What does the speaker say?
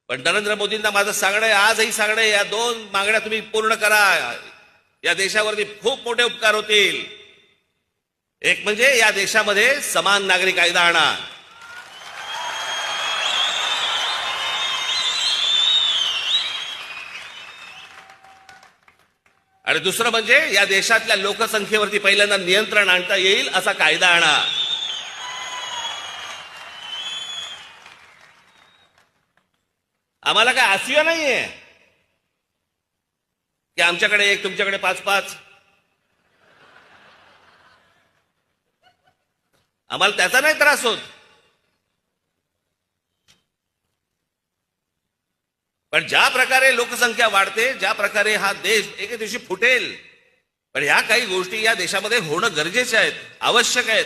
पण नरेंद्र मोदींना माझं सांगणं आहे, आजही सांगणं आहे, या दोन मागण्या तुम्ही पूर्ण करा. या देशावरती खूप मोठे उपकार होतील. एक म्हणजे या देशामध्ये समान नागरी कायदा आणा. आणि दुसरं म्हणजे या देशातल्या लोकसंख्येवरती पहिल्यांदा नियंत्रण आणता येईल असा कायदा आणा. आम्हाला काय आसिया नाहीये की आमच्याकडे एक तुमच्याकडे 5-5. आम्हाला त्याचा नाही त्रास होत. पण ज्या प्रकारे लोकसंख्या वाढते, ज्या प्रकारे हा देश एके दिवशी फुटेल, पण ह्या काही गोष्टी या देशामध्ये होणं गरजेच्या आहेत, आवश्यक आहेत.